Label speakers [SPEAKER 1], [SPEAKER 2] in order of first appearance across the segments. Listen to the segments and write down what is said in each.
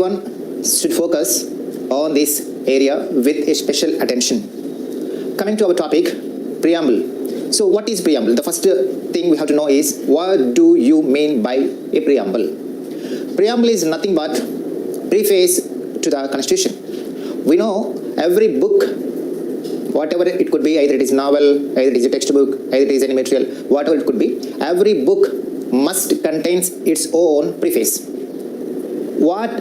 [SPEAKER 1] everyone should focus on this area with a special attention. Coming to our topic, preamble. So what is preamble? The first thing we have to know is, what do you mean by a preamble? Preamble is nothing but preface to the Constitution. We know every book, whatever it could be, either it is novel, either it is a textbook, either it is any material, whatever it could be, every book must contains its own preface. What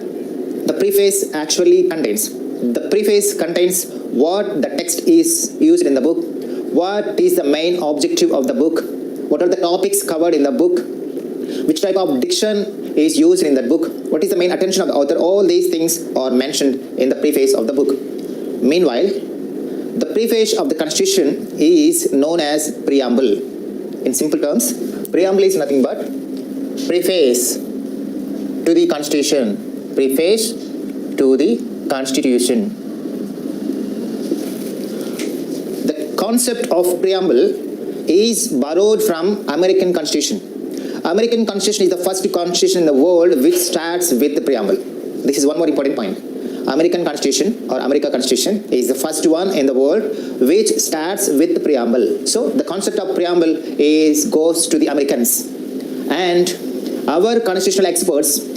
[SPEAKER 1] the preface actually contains? The preface contains what the text is used in the book, what is the main objective of the book, what are the topics covered in the book, which type of diction is used in that book, what is the main attention of the author. All these things are mentioned in the preface of the book. Meanwhile, the preface of the Constitution is known as preamble. In simple terms, preamble is nothing but preface to the Constitution. Preface to the Constitution. The concept of preamble is borrowed from American Constitution. American Constitution is the first constitution in the world which starts with the preamble. This is one more important point. American Constitution or America Constitution is the first one in the world which starts with the preamble. So the concept of preamble goes to the Americans, and our constitutional experts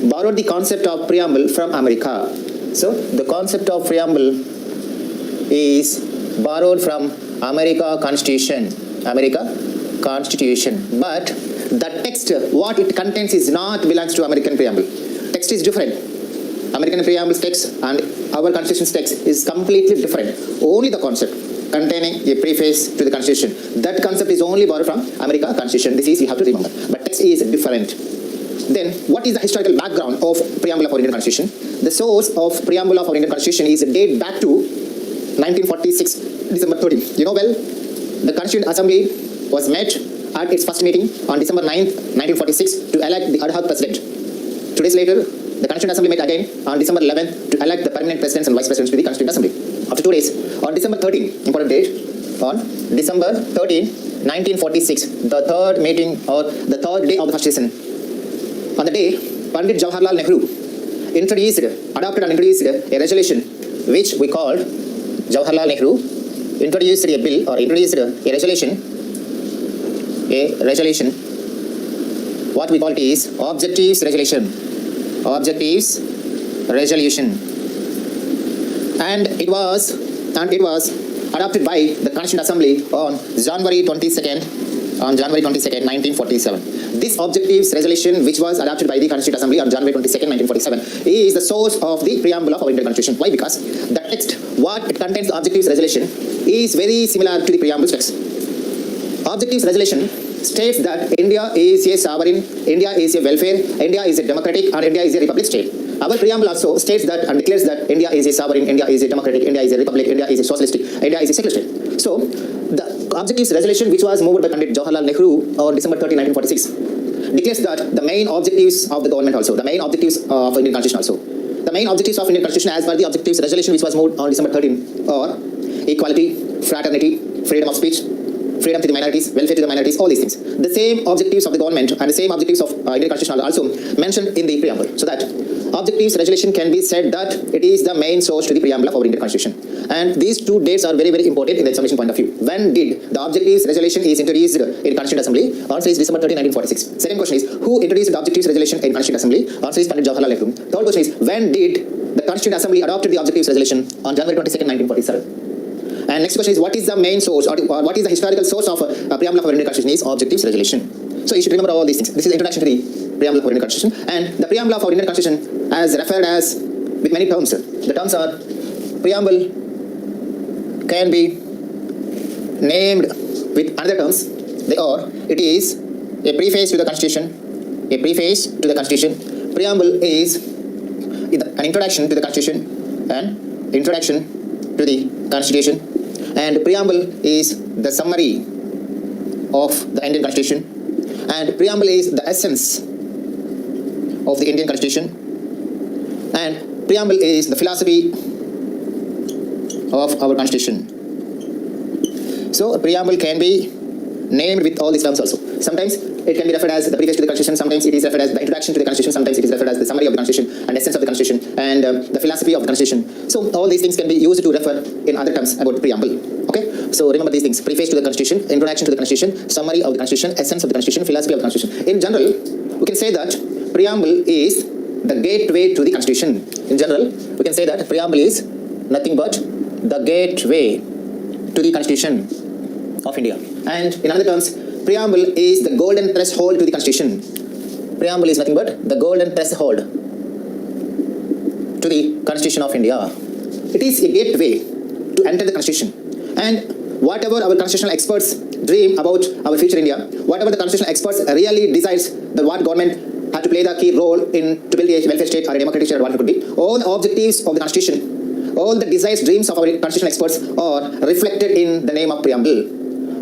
[SPEAKER 1] borrowed the concept of preamble from America. So the concept of preamble is borrowed from America Constitution. But the text, what it contains is not belongs to American preamble. Text is different. American preamble's text and our Constitution's text is completely different. Only the concept containing a preface to the Constitution. That concept is only borrowed from America Constitution. This is you have to remember. But text is different. Then what is the historical background of preamble of our Indian Constitution? The source of preamble of our Indian Constitution is date back to 1946, December 13. You know well, the Constituent Assembly was met at its first meeting on December 9th, 1946 to elect the ad hoc president. 2 days later, the Constituent Assembly met again on December 11th to elect the permanent presidents and vice presidents to the Constituent Assembly. After 2 days, on December 13, important date, on December 13, 1946, the third meeting or the third day of the first session. On the day, Pandit Jawaharlal Nehru adopted and introduced a resolution which we called Jawaharlal Nehru introduced a bill or introduced a resolution. What we call it is Objectives Resolution. And it was adopted by the Constituent Assembly on January 22nd, 1947. This Objectives Resolution, which was adopted by the Constituent Assembly on January 22nd, 1947, is the source of the preamble of our Indian Constitution. Why? Because the text, what it contains, the Objectives Resolution, is very similar to the preamble text. Objectives Resolution states that India is a sovereign, India is a welfare, India is a democratic, and India is a republic state. Our preamble also states that and declares that India is a sovereign, India is a democratic, India is a republic, India is a socialistic, India is a secular state. So, the Objectives Resolution, which was moved by Pandit Jawaharlal Nehru on December 13, 1946, declares that the main objectives of the government also, the main objectives of Indian Constitution also. The main objectives of Indian Constitution as per the Objectives Resolution, which was moved on December 13, are equality, fraternity, freedom of speech, freedom to the minorities, welfare to the minorities, all these things. The same objectives of the government and the same objectives of Indian Constitution are also mentioned in the preamble. So that Objectives Resolution can be said that it is the main source to the preamble of our Indian Constitution. And these two dates are very, very important in the examination point of view. When did the Objectives Resolution is introduced in Constituent Assembly? Answer is December 13, 1946. Second question is, who introduced the Objectives Resolution in Constituent Assembly? Answer is Pandit Jawaharlal Nehru. Third question is, when did the Constituent Assembly adopted the Objectives Resolution? On January 22nd, 1947. And next question is, what is the main source or what is the historical source of preamble of our Indian Constitution is Objectives Resolution. So you should remember all these things. This is the introduction to the preamble of our Indian Constitution. And the preamble of our Indian Constitution as referred as with many terms. The terms are preamble can be named with another terms. They are, it is a preface to the Constitution. Preamble is an introduction to the Constitution. And preamble is the summary of the Indian Constitution, and preamble is the essence of the Indian Constitution, and preamble is the philosophy of our Constitution. So a preamble can be named with all these terms also. Sometimes it can be referred as the preface to the Constitution, sometimes it is referred as the introduction to the Constitution, sometimes it is referred as the summary of the Constitution and essence of the Constitution and the philosophy of the Constitution. So all these things can be used to refer in other terms about preamble. Okay, so remember these things: preface to the Constitution, introduction to the Constitution, summary of the Constitution, essence of the Constitution, philosophy of the Constitution. In general, we can say that preamble is the gateway to the Constitution. In general, we can say that preamble is nothing but the gateway to the Constitution of India. And in other terms, preamble is the golden threshold to the Constitution. Preamble is nothing but the golden threshold to the Constitution of India. It is a gateway to enter the Constitution. And whatever our constitutional experts dream about our future India, whatever the constitutional experts really decides that what government have to play the key role in to build a welfare state or a democratic state or what it could be, all the objectives of the Constitution, all the desires, dreams of our constitutional experts are reflected in the name of preamble.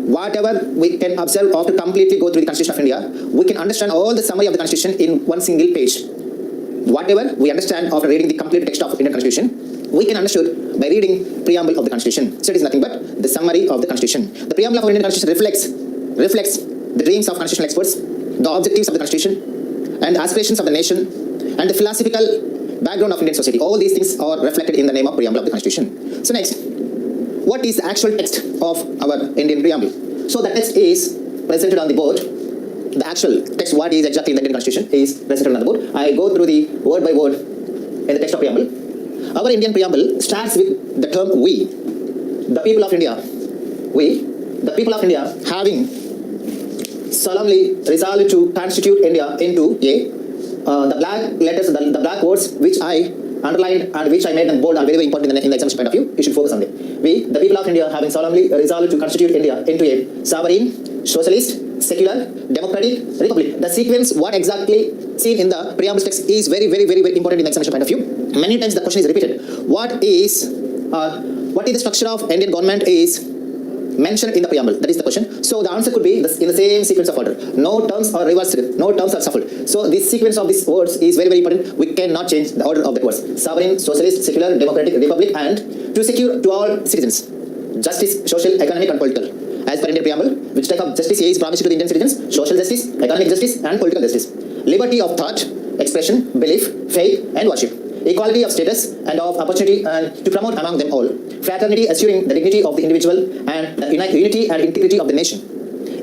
[SPEAKER 1] Whatever we can observe after completely go through the Constitution of India, we can understand all the summary of the Constitution in one single page. Whatever we understand after reading the complete text of Indian Constitution, we can understood by reading preamble of the Constitution. So it is nothing but the summary of the Constitution. The preamble of our Indian Constitution reflects the dreams of constitutional experts, the objectives of the Constitution, and the aspirations of the nation, and the philosophical background of Indian society. All these things are reflected in the name of preamble of the Constitution. So next, what is the actual text of our Indian preamble? So the text is presented on the board. the actual text, what is exactly in the Indian Constitution, is presented on the board. I go through the word by word in the text of preamble. Our Indian preamble starts with the term we, the people of India. We, the people of India, having solemnly resolved to constitute India into a the black letters, the black words which I underlined and which I made them bold are very, very important in the examination point of view. You should focus on them. We, the people of India, having solemnly resolved to constitute India into a sovereign, socialist, secular, democratic republic. The sequence, what exactly seen in the preamble text, is very, very, very, very important in the examination point of view. Many times the question is repeated. What is the structure of Indian government is mentioned in the preamble? That is the question. So the answer could be in the same sequence of order. No terms are reversed, no terms are shuffled. So this sequence of these words is very, very important. We cannot change the order of the words. Sovereign, socialist, secular, democratic, republic, and to secure to all citizens justice, social, economic, and political. As per Indian preamble, which type of justice is promised to the Indian citizens? Social justice, economic justice, and political justice. Liberty of thought, expression, belief, faith, and worship. Equality of status and of opportunity and to promote among them all. Fraternity assuring the dignity of the individual and the unity and integrity of the nation.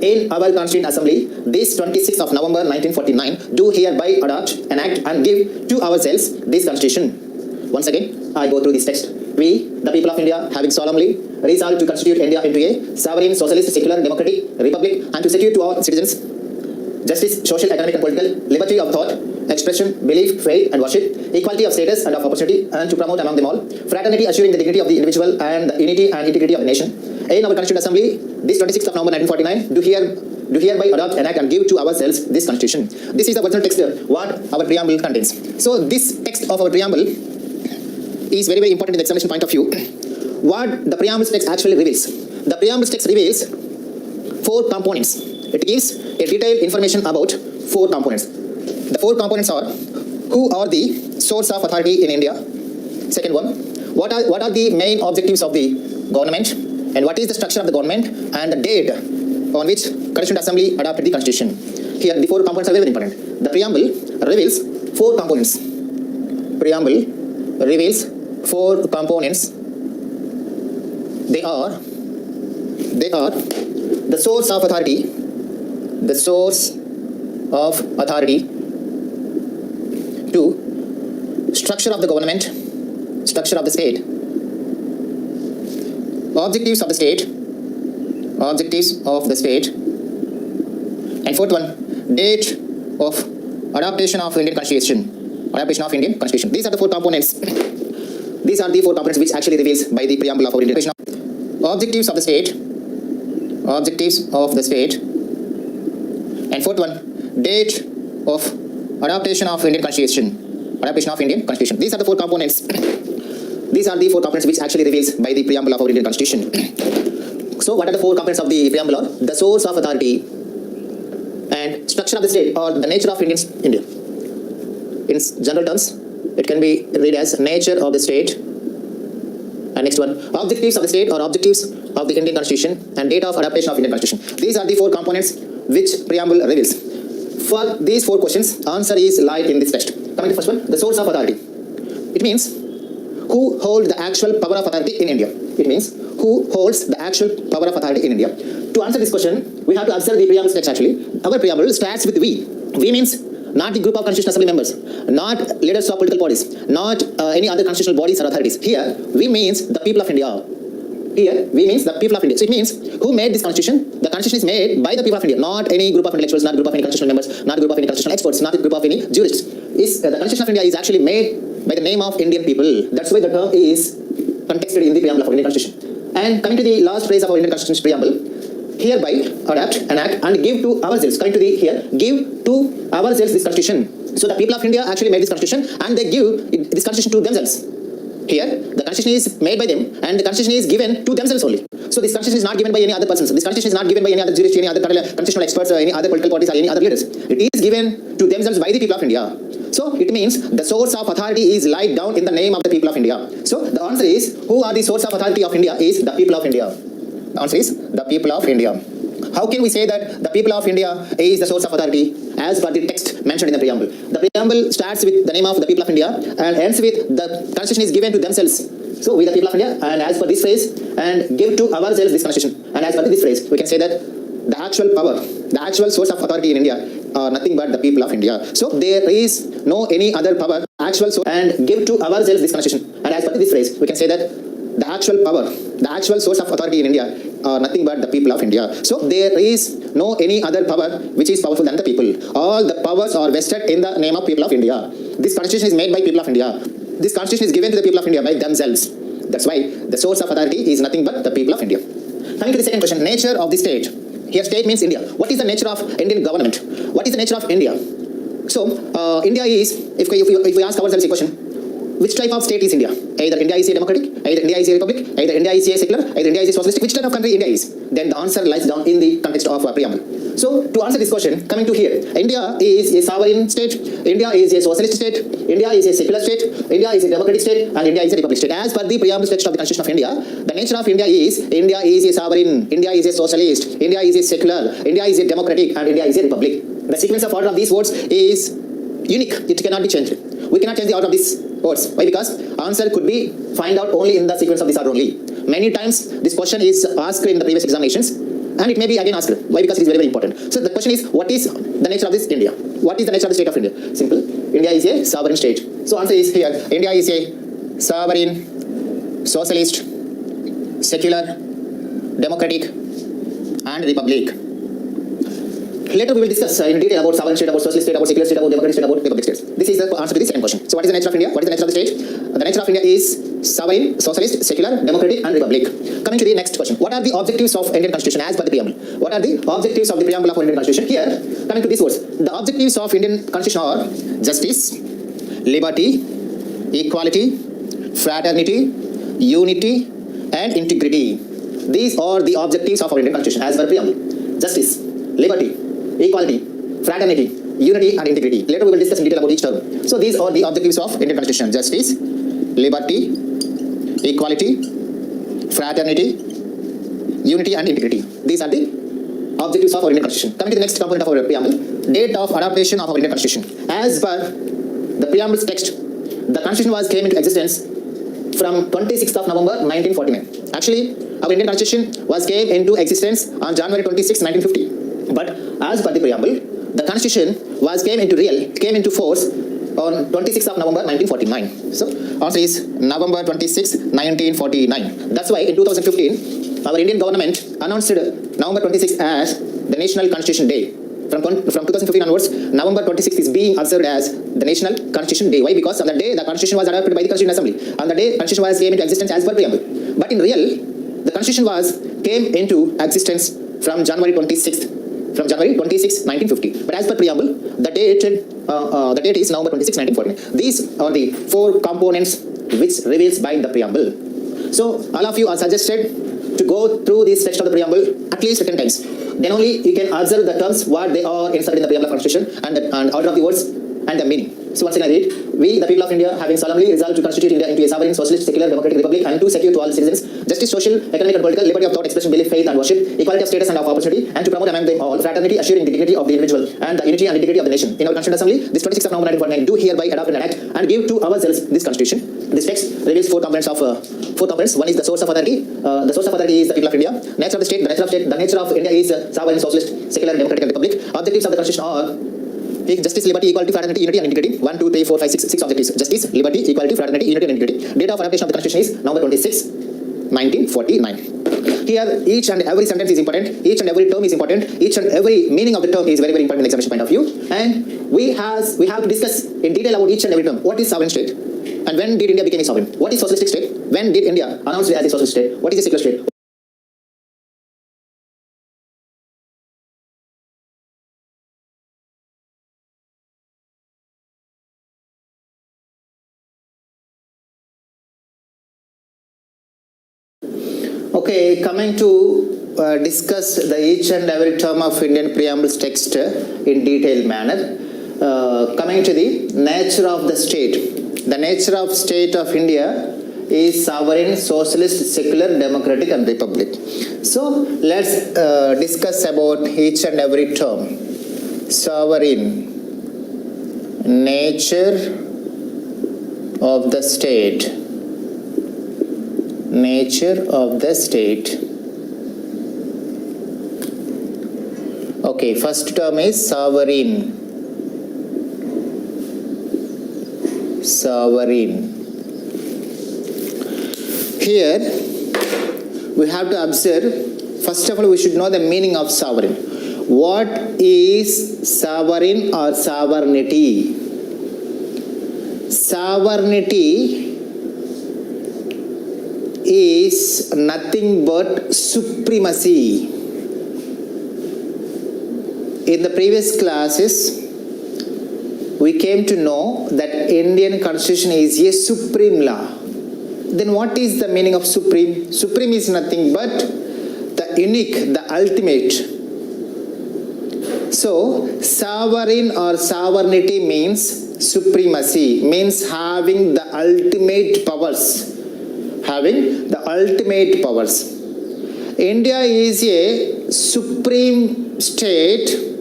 [SPEAKER 1] In our Constituent Assembly, this 26th of November 1949, do hereby adopt, enact, and give to ourselves this Constitution. Once again, I go through this text. We, the people of India, having solemnly resolved to constitute India into a sovereign, socialist, secular, democratic republic, and to secure to all citizens justice, social, economic, and political, liberty of thought, expression, belief, faith, and worship, equality of status and of opportunity, and to promote among them all, fraternity assuring the dignity of the individual and the unity and integrity of the nation. In our Constituent Assembly, this 26th of November 1949, do hereby adopt, enact, and give to ourselves this Constitution. This is the original text what our preamble contains. So this text of our preamble is very, very important in the examination point of view. What the preamble text actually reveals? The preamble text reveals 4 components. It gives a detailed information about 4 components. The 4 components are: who are the source of authority in India? Second one, what are the main objectives of the government, and what is the structure of the government, and the date on which Constituent Assembly adopted the Constitution. Here the 4 components are very, very important. The preamble reveals 4 components. Preamble reveals 4 components. They are the source of authority, the source of authority, 2, structure of the government, structure of the state, objectives of the state, and 4th one, date of adaptation of Indian Constitution. These are the 4 components. These are the 4 components which actually reveals by the preamble of our Indian Constitution. Objectives of the state, and 4th one, date of adaptation of Indian Constitution. These are the 4 components. These are the 4 components which actually reveals by the preamble of our Indian Constitution. So what are the 4 components of the preamble? Are the source of authority and structure of the state, or the nature of India. In general terms, it can be read as nature of the state. And next one, objectives of the state or objectives of the Indian Constitution, and date of adaptation of Indian Constitution. These are the 4 components which preamble reveals. For these 4 questions, answer is light in this text. Coming to the first one, the source of authority. It means who holds the actual power of authority in India. To answer this question, we have to observe the preamble text actually. Our preamble starts with we. We means not the group of Constitutional Assembly members, not leaders of political bodies, not any other constitutional bodies or authorities. Here, we means the people of India. So it means who made this Constitution? The Constitution is made by the people of India, not any group of intellectuals, not group of any constitutional members, not group of any constitutional experts, not group of any jurists. The Constitution of India is actually made by the name of Indian people. That's why the term is contexted in the preamble of our Indian Constitution. And coming to the last phrase of our Indian Constitution preamble, hereby adapt, enact, and give to ourselves. Coming to the here, give to ourselves this Constitution. So the people of India actually made this Constitution, and they give this Constitution to themselves. Here, the Constitution is made by them, and the Constitution is given to themselves only. So this Constitution is not given by any other persons. This Constitution is not given by any other jurist, any other constitutional experts, or any other political parties, or any other leaders. It is given to themselves by the people of India. So it means the source of authority is laid down in the name of the people of India. So the answer is, who are the source of authority of India? Is the people of India. The answer is the people of India. How can we say that the people of India is the source of authority as per the text mentioned in the preamble? The preamble starts with the name of the people of India and ends with the Constitution is given to themselves. So we the people of India, and as per this phrase, and give to ourselves this Constitution. And as per this phrase, we can say that the actual power, the actual source of authority in India are nothing but the people of India. So there is no any other power, actual source, and give to ourselves this constitution. And as per this phrase, we can say that the actual power, the actual source of authority in India are nothing but the people of India. So there is no any other power which is powerful than the people. All the powers are vested in the name of people of India. This constitution is made by people of India. This constitution is given to the people of India by themselves. That's why the source of authority is nothing but the people of India. Coming to the second question, nature of the state. Here state means India. What is the nature of Indian government? What is the nature of India? So India is, if we ask ourselves a question, which type of state is India? Either India is a democratic, either India is a republic, either India is a secular, either India is a socialistic. Which type of country India is? Then the answer lies down in the context of preamble. So to answer this question, coming to here, India is a sovereign state, India is a socialist state, India is a secular state, India is a democratic state, and India is a republic state. As per the preamble text of the Constitution of India, the nature of India is a sovereign, India is a socialist, India is a secular, India is a democratic, and India is a republic. The sequence of order of these words is unique. It cannot be changed. We cannot change the order of these words. Why? Because answer could be find out only in the sequence of this order only. Many times this question is asked in the previous examinations, and it may be again asked. Why? Because it is very, very important. So the question is, what is the nature of this India? What is the nature of the state of India? Simple. India is a sovereign state. So answer is here. India is a sovereign, socialist, secular, democratic, and republic. Later we will discuss in detail about sovereign state, about socialist state, about secular state, about democratic state, about republic states. This is the answer to the second question. So what is the nature of India? What is the nature of the state? The nature of India is sovereign, socialist, secular, democratic, and republic. Coming to the next question. What are the objectives of Indian Constitution as per the preamble? What are the objectives of the preamble of Indian Constitution? Here, coming to these words. The objectives of Indian Constitution are justice, liberty, equality, fraternity, unity, and integrity. These are the objectives of our Indian Constitution as per preamble. Justice, liberty, equality, fraternity, unity, and integrity. Later we will discuss in detail about each term. So these are the objectives of Indian Constitution: justice, liberty, equality, fraternity, unity, and integrity. These are the objectives of our Indian Constitution. Coming to the next component of our preamble, date of adoption of our Indian Constitution. As per the preamble's text, the Constitution came into existence from 26th of November 1949. Actually, our Indian Constitution came into existence on January 26, 1950. But as per the preamble, the Constitution came into force on 26th of November 1949. So answer is November 26, 1949. That's why in 2015, our Indian government announced November 26 as the National Constitution Day. From 2015 onwards, November 26th is being observed as the National Constitution Day. Why? Because on the day the Constitution was adopted by the Constitutional Assembly. On the day Constitution came into existence as per preamble. But in real, the Constitution came into existence from January 26, 1950. But as per preamble, the date is November 26, 1949. These are the four components which reveals by the preamble. So all of you are suggested to go through this text of the preamble at least 10 times. Then only you can observe the terms what they are inserted in the preamble of Constitution and order of the words and the meaning. So once again I read, we the people of India having solemnly resolved to constitute India into a sovereign, socialist, secular, democratic republic, and to secure to all citizens justice, social, economic, and political liberty of thought, expression, belief, faith, and worship, equality of status and of opportunity, and to promote among them all fraternity, assuring the dignity of the individual and the unity and integrity of the nation. In our Constitutional Assembly, this 26th of November 1949, do hereby adopt and enact and give to ourselves this Constitution. This text reveals four components. One is the source of authority. The source of authority is the people of India. Nature of the state. The nature of India is sovereign, socialist, secular, democratic, and republic. Objectives of the Constitution are justice, liberty, equality, fraternity, unity, and integrity. 1, 2, 3, 4, 5, 6 objectives. Justice, liberty, equality, fraternity, unity, and integrity. Date of adoption of the Constitution is November 26, 1949. Here, each and every sentence is important. Each and every term is important. Each and every meaning of the term is very, very important in examination point of view. And we have to discuss in detail about each and every term. What is sovereign state? And when did India become a sovereign? What is socialistic state? When did India announce it as a socialist state? What is a secular state? Okay, coming to discuss the each and every term of Indian preamble's text in detailed manner. Coming to the nature of the state. The nature of state of India is sovereign, socialist, secular, democratic, and republic. So let's discuss about each and every term. Sovereign, nature of the state. Nature of the state. Okay, first term is sovereign. Sovereign. Here we have to observe, first of all we should know the meaning of sovereign. What is sovereign or sovereignty? Sovereignty is nothing but supremacy. In the previous classes, we came to know that Indian Constitution is a supreme law. Then what is the meaning of supreme? Supreme is nothing but the unique, the ultimate. So, sovereign or sovereignty means supremacy, means having the ultimate powers. Having the ultimate powers. India is a supreme state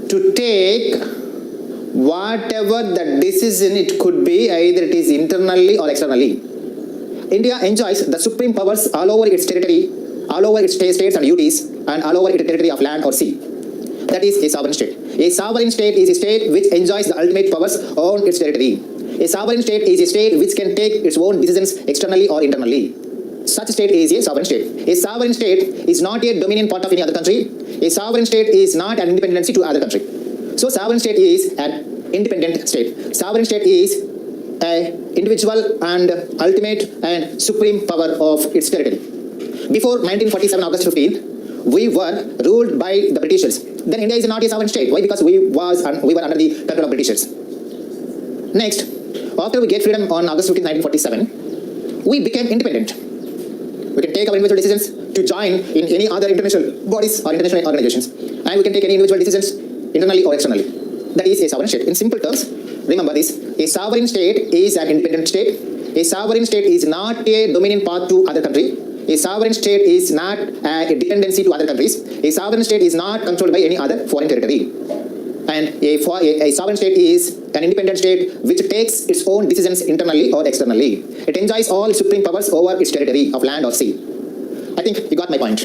[SPEAKER 1] to take whatever the decision it could be, either it is internally or externally. India enjoys the supreme powers all over its territory, all over its states and duties, and all over its territory of land or sea. That is a sovereign state. A sovereign state is a state which enjoys the ultimate powers on its territory. A sovereign state is a state which can take its own decisions externally or internally. Such state is a sovereign state. A sovereign state is not a dominion part of any other country. A sovereign state is not an independency to other country. So sovereign state is an independent state. Sovereign state is an individual and ultimate and supreme power of its territory. Before 1947, August 15th, we were ruled by the Britishers. Then India is not a sovereign state. Why? Because we were under the control of Britishers. Next, after we get freedom on August 15, 1947, we became independent. We can take our individual decisions to join in any other international bodies or international organizations. And we can take any individual decisions internally or externally. That is a sovereign state. In simple terms, remember this, a sovereign state is an independent state. A sovereign state is not a dominion part to other country. A sovereign state is not a dependency to other countries. A sovereign state is not controlled by any other foreign territory. And a sovereign state is an independent state which takes its own decisions internally or externally. It enjoys all supreme powers over its territory of land or sea. I think you got my point.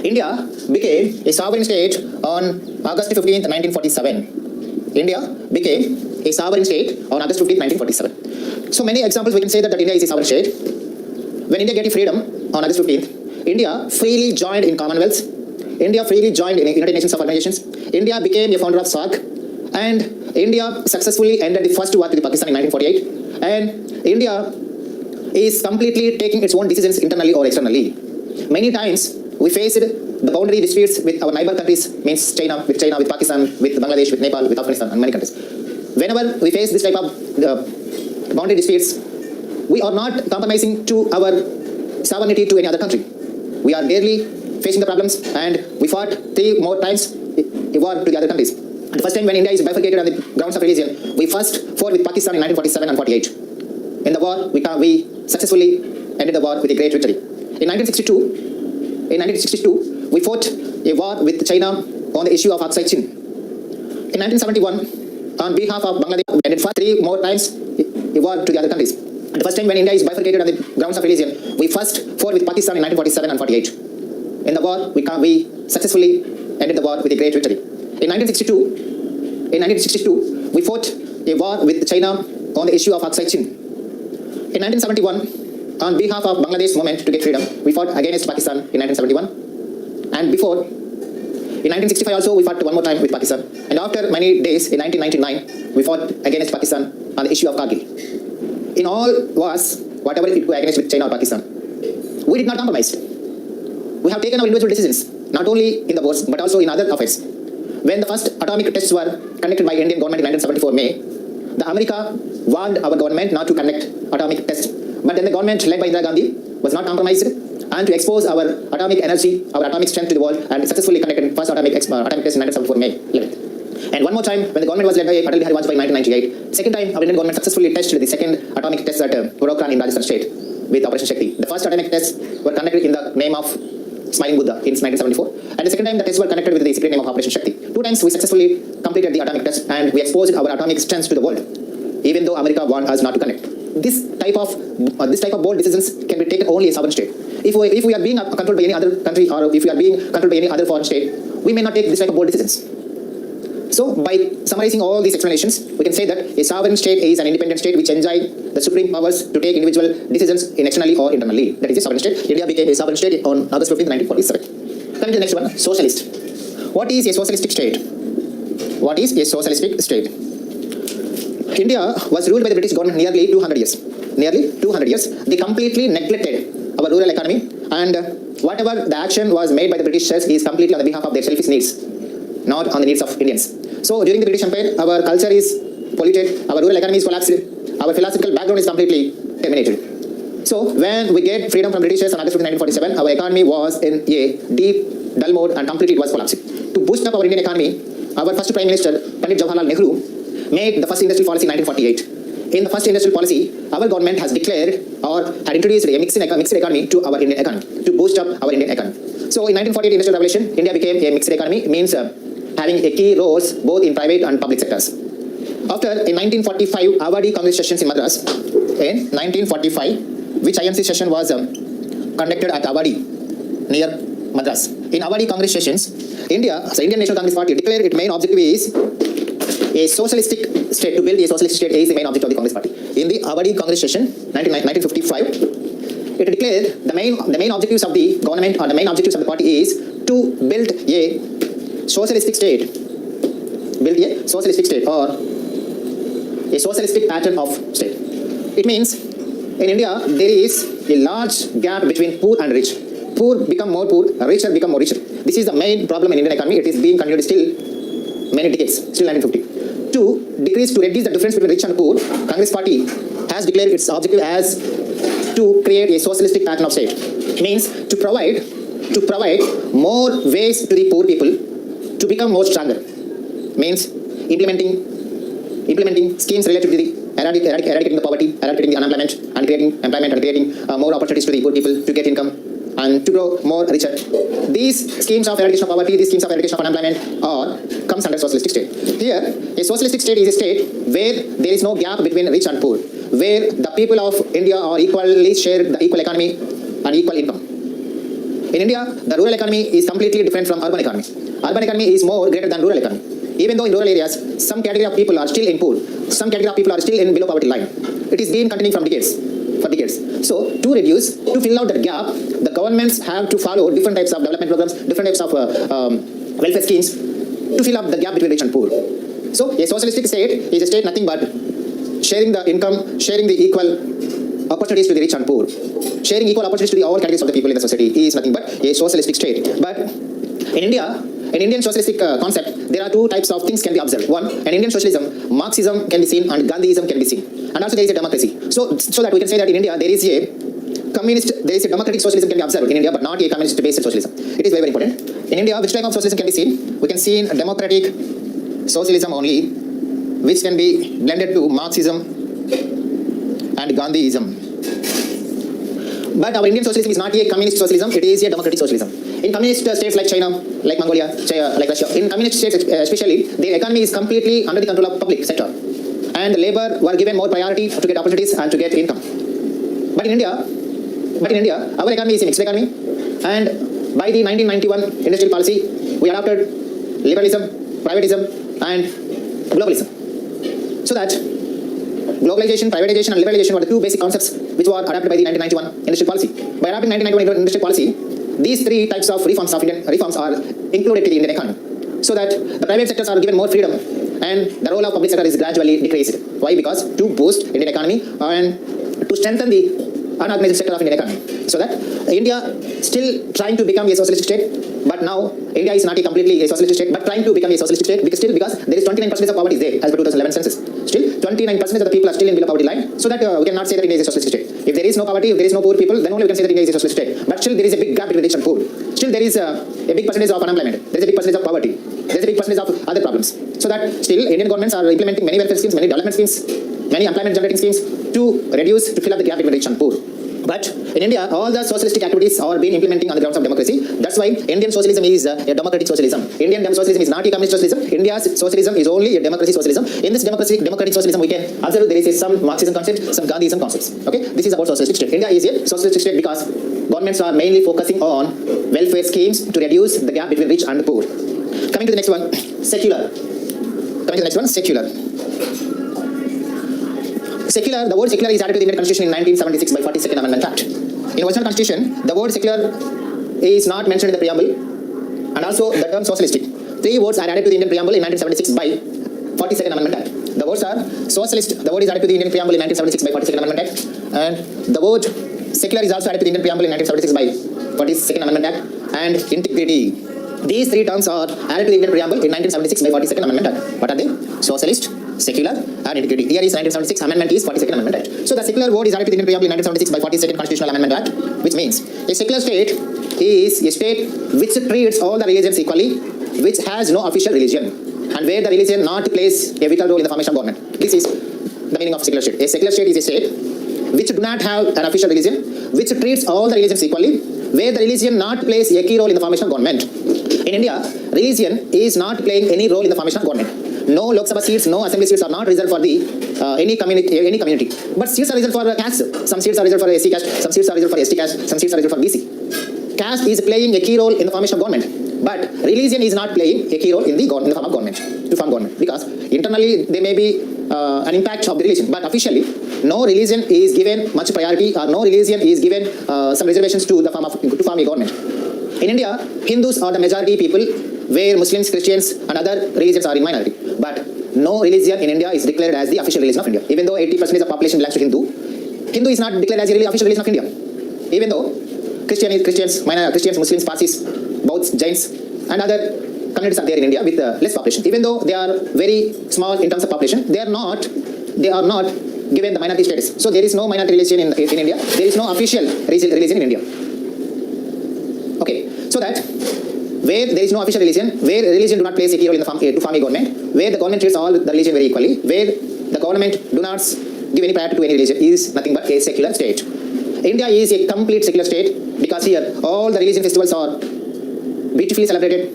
[SPEAKER 1] India became a sovereign state on August 15th, 1947. India became a sovereign state on August 15th, 1947. So many examples we can say that India is a sovereign state. When India get freedom on August 15th, India freely joined in Commonwealth. India freely joined in United Nations organizations. India became a founder of SAARC. And India successfully ended the first war with Pakistan in 1948. And India is completely taking its own decisions internally or externally. Many times we faced the boundary disputes with our neighbor countries, means China, with Pakistan, with Bangladesh, with Nepal, with Afghanistan, and many countries. Whenever we face this type of boundary disputes, we are not compromising to our sovereignty to any other country. We are barely facing the problems, and we fought 3 more times a war to the other countries. The first time when India is bifurcated on the grounds of religion, we first fought with Pakistan in 1947 and 48. In the war, we successfully ended the war with a great victory. In 1962, we fought a war with China on the issue of Aksai Chin. In 1971, on behalf of Bangladesh, we ended 3 more times a war to the other countries. The first time when India is bifurcated on the grounds of religion, we first fought with Pakistan in 1947 and 48. In the war, we successfully ended the war with a great victory. In 1962, we fought a war with China on the issue of Aksai Chin. In 1971, on behalf of Bangladesh movement to get freedom, we fought against Pakistan in 1971. And before, in 1965 also, we fought one more time with Pakistan. And after many days, in 1999, we fought against Pakistan on the issue of Kargil. In all wars, whatever it was against with China or Pakistan, we did not compromise. We have taken our individual decisions, not only in the wars, but also in other affairs. When the first atomic tests were conducted by Indian government in 1974 May, the America warned our government not to conduct atomic tests. But then the government led by Indira Gandhi was not compromised, and to expose our atomic energy, our atomic strength to the world, and successfully conducted first atomic test in 1974 May 11th. And one more time, when the government was led by Atal Bihari Vajpayee in 1998, second time our Indian government successfully tested the second atomic test at Gurugram in Rajasthan state with Operation Shakti. The first atomic tests were conducted in the name of Smiling Buddha in 1974, and the second time the tests were conducted with the secret name of Operation Shakti. 2 times we successfully completed the atomic test, and we exposed our atomic strength to the world, even though America warned us not to connect. This type of bold decisions can be taken only a sovereign state. If we are being controlled by any other country, or if we are being controlled by any other foreign state, we we may not take this type of bold decisions. So, by summarizing all these explanations, we can say that a sovereign state is an independent state which enjoys the supreme powers to take individual decisions externally or internally. That is a sovereign state. India became a sovereign state on August 15, 1947. Coming to the next one, socialist. What is a socialistic state? What is a socialistic state? India was ruled by the British government nearly 200 years. Nearly 200 years. They completely neglected our rural economy, and whatever the action was made by the Britishers is completely on the behalf of their selfish needs, not on the needs of Indians. So during the British Empire, our culture is polluted, our rural economy is collapsed, our philosophical background is completely terminated. So when we get freedom from Britishers on August 15, 1947, our economy was in a deep, dull mode and completely it was collapsing. To boost up our Indian economy, our first Prime Minister, Pandit Jawaharlal Nehru, made the first industrial policy in 1948. In the first industrial policy, our government has declared or had introduced a mixed economy to our Indian economy, to boost up our Indian economy. So in 1948 Industrial Revolution, India became a mixed economy, means having a key roles both in private and public sectors. After, in 1945, Avadi Congress sessions in Madras, in 1945, which IMC session was conducted at Avadi, near Madras. In Avadi Congress sessions, Indian National Congress Party declared its main objective is a socialistic state, to build a socialist state is the main objective of the Congress Party. In the Avadi Congress session, 1955, it declared the main objectives of the government or the main objectives of the party is to build a socialistic state, or a socialistic pattern of state. It means in India there is a large gap between poor and rich. Poor become more poor, richer become more richer. This is the main problem in Indian economy. It is being continued still many decades, still 1950. To reduce the difference between rich and poor, Congress Party has declared its objective as to create a socialistic pattern of state. It means to provide more ways to the poor people to become more stronger. Means implementing schemes related to the eradicating the poverty, eradicating the unemployment, and creating employment and creating more opportunities to the poor people to get income and to grow more richer. These schemes of eradication of poverty, these schemes of eradication of unemployment comes under socialistic state. Here, a socialistic state is a state where there is no gap between rich and poor, where the people of India are equally share the equal economy and equal income. In India, the rural economy is completely different from urban economy. Urban economy is more greater than rural economy. Even though in rural areas, some category of people are still in poor, some category of people are still in below poverty line. It is been continuing for decades. So to fill out that gap, the governments have to follow different types of development programs, different types of welfare schemes to fill up the gap between rich and poor. So a socialistic state is a state nothing but sharing the income, sharing the equal opportunities to the rich and poor. Sharing equal opportunities to all categories of the people in the society is nothing but a socialistic state. But in India, in Indian socialistic concept, there are two types of things can be observed. One, in Indian socialism, Marxism can be seen and Gandhiism can be seen. And also there is a democracy. So that we can say that in India there is a democratic socialism can be observed in India, but not a communist-based socialism. It is very, very important. In India, which type of socialism can be seen? We can see in democratic socialism only, which can be blended to Marxism and Gandhiism. But our Indian socialism is not a communist socialism, it is a democratic socialism. In communist states like China, like Mongolia, like Russia, in communist states especially, their economy is completely under the control of public sector. And the labor were given more priority to get opportunities and to get income. But in India, our economy is a mixed economy. And by the 1991 industrial policy, we adopted liberalism, privatism, and globalism. So that globalization, privatization, and liberalization were the two basic concepts which were adopted by the 1991 industrial policy. By adopting 1991 industrial policy, these three types of reforms are included in the Indian economy, so that the private sectors are given more freedom and the role of public sector is gradually decreased. Why? Because to boost Indian economy and to strengthen the unorganized sector of Indian economy, so that India still trying to become a socialist state, but now India is not a completely a socialist state, but trying to become a socialist state because there is 29% of poverty there as per 2011 census. Still 29% of the people are still in below poverty line, so that we cannot say that India is a socialist state. If there is no poverty, if there is no poor people, then only we can say that India is a socialist state. But still there is a big gap between rich and poor. Still there is a big percentage of unemployment. There is a big percentage of poverty. There is a big percentage of other problems. So that still Indian governments are implementing many welfare schemes, many development schemes, many employment generating schemes to fill up the gap between rich and poor. But in India, all the socialistic activities are being implementing on the grounds of democracy. That's why Indian socialism is a democratic socialism. Indian socialism is not a communist socialism. India's socialism is only a democracy socialism. In this democratic socialism, we can observe there is some Marxism concept, some Gandhiism concepts. Okay, this is about socialistic state. India is a socialistic state because governments are mainly focusing on welfare schemes to reduce the gap between rich and poor. Coming to the next one, secular. Secular. Secular, the word secular is added to the Indian Constitution in 1976 by 42nd Amendment Act. In original Constitution, the word secular is not mentioned in the preamble, and also the term socialistic. 3 words are added to the Indian preamble in 1976 by 42nd Amendment Act. The words are socialist, the word is added to the Indian preamble in 1976 by 42nd Amendment Act, and the word secular is also added to the Indian preamble in 1976 by 42nd Amendment Act, and integrity. These 3 terms are added to the Indian preamble in 1976 by 42nd Amendment Act. What are they? Socialist, secular, and integrity. Here is 1976 Amendment is 42nd Amendment Act. So the secular word is added to the Indian preamble in 1976 by 42nd Constitutional Amendment Act, which means a secular state is a state which treats all the religions equally, which has no official religion, and where the religion not plays a vital role in the formation of government. This is the meaning of secular state. A secular state is a state which do not have an official religion, which treats all the religions equally, where the religion not plays a key role in the formation of government. In India, religion is not playing any role in the formation of government. No Lok Sabha seats, no assembly seats are not reserved for the any community. But seats are reserved for caste. Some seats are reserved for SC caste, some seats are reserved for ST caste, some seats are reserved for BC. Caste is playing a key role in the formation of government, but religion is not playing a key role in the form of government, to form government, because internally there may be an impact of the religion, but officially no religion is given much priority, or no religion is given some reservations to form a government. In India, Hindus are the majority people, where Muslims, Christians and other religions are in minority. But no religion in India is declared as the official religion of India. Even though 80% of the population belongs to Hindu is not declared as the official religion of India. Even though Christians, Muslims, Parsis, Bauds, Jains and other communities are there in India with less population. Even though they are very small in terms of population, they are not given the minority status. So there is no minority religion in India. There is no official religion in India. Okay, so that where there is no official religion, where religion do not play a key role in to form a government, where the government treats all the religion very equally, where the government do not give any priority to any religion, is nothing but a secular state. India is a complete secular state, because here all the religion festivals are beautifully celebrated.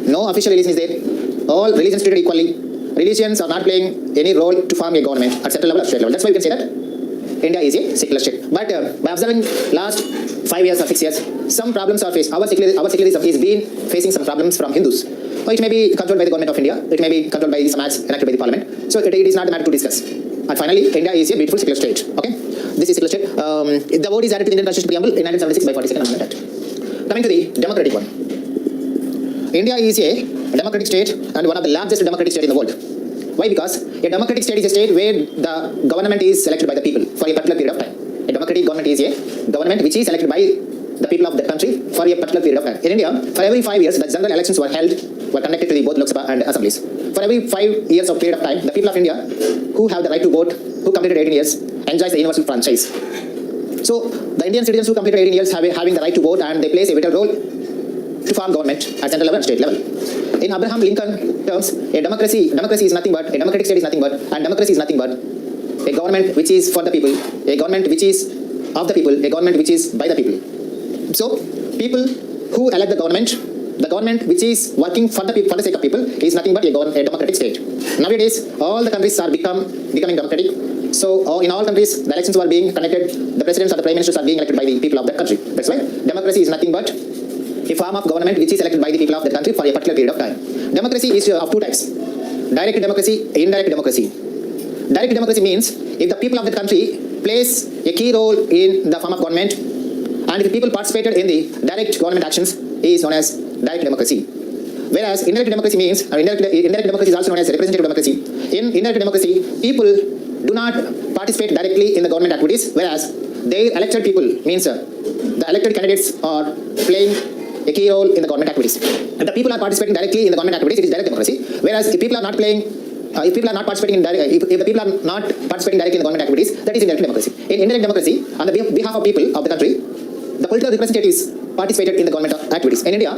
[SPEAKER 1] No official religion is there. All religions treated equally. Religions are not playing any role to form a government at central level or state level. That's why we can say that India is a secular state. But by observing last 5 years or 6 years, some problems are faced. Our secularism is been facing some problems from Hindus. It may be controlled by the government of India. It may be controlled by some acts enacted by the parliament. So it is not a matter to discuss. And finally, India is a beautiful secular state. Okay, this is secular state. The word is added to the Indian Constitution preamble in 1976 by 42nd Amendment Act. Coming to the democratic one. India is a democratic state and one of the largest democratic states in the world. Why? Because a democratic state is a state where the government is selected by the people for a particular period of time. A democratic government is a government which is selected by the people of the country for a particular period of time. In India, for every 5 years, the general elections were conducted to the both Lok Sabha and assemblies. For every 5 years of period of time, the people of India who have the right to vote, who completed 18 years, enjoys the universal franchise. So the Indian citizens who completed 18 years having the right to vote, and they plays a vital role to form government at central level and state level. In Abraham Lincoln terms, a democracy is nothing but, a democratic state is nothing but, and democracy is nothing but a government which is for the people, a government which is of the people, a government which is by the people. So people who elect the government which is working for the people, for the sake of people, is nothing but a democratic state. Nowadays, all the countries are becoming democratic. So in all countries, the elections were being conducted, the presidents or the prime ministers are being elected by the people of that country. That's why democracy is nothing but a form of government which is elected by the people of the country for a particular period of time. Democracy is of 2 types: direct democracy, indirect democracy. Direct democracy means if the people of the country plays a key role in the form of government, and if people participated in the direct government actions, is known as direct democracy. Whereas indirect democracy means, indirect democracy is also known as representative democracy. In indirect democracy, people do not participate directly in the government activities, whereas their elected people, means the elected candidates are playing a key role in the government activities. If the people are participating directly in the government activities, it is direct democracy. Whereas if people are not playing, if the people are not participating directly in the government activities, that is indirect democracy. In indirect democracy, on the behalf of people of the country, the political representatives participated in the government activities. In India,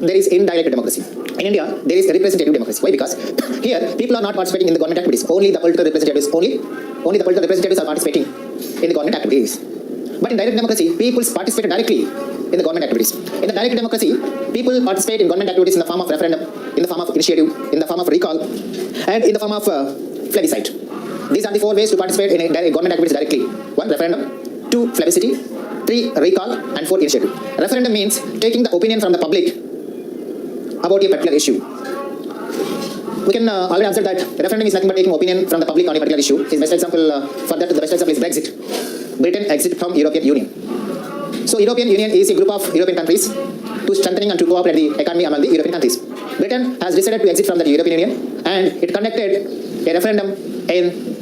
[SPEAKER 1] there is indirect democracy. In India, there is representative democracy. Why? Because here people are not participating in the government activities. Only the political representatives are participating in the government activities. But in direct democracy, people participate directly in the government activities. In the direct democracy, people participate in government activities in the form of referendum, in the form of initiative, in the form of recall, and in the form of plebiscite. These are the 4 ways to participate in government activities directly. 1, referendum; 2, plebiscite; 3, recall; and 4, initiative. Referendum means taking the opinion from the public about a particular issue. We can already answer that referendum is nothing but taking opinion from the public on a particular issue. His best example for that, the best example is Brexit. Britain exit from European Union. So European Union is a group of European countries to strengthening and to cooperate the economy among the European countries. Britain has decided to exit from the European Union and it conducted a referendum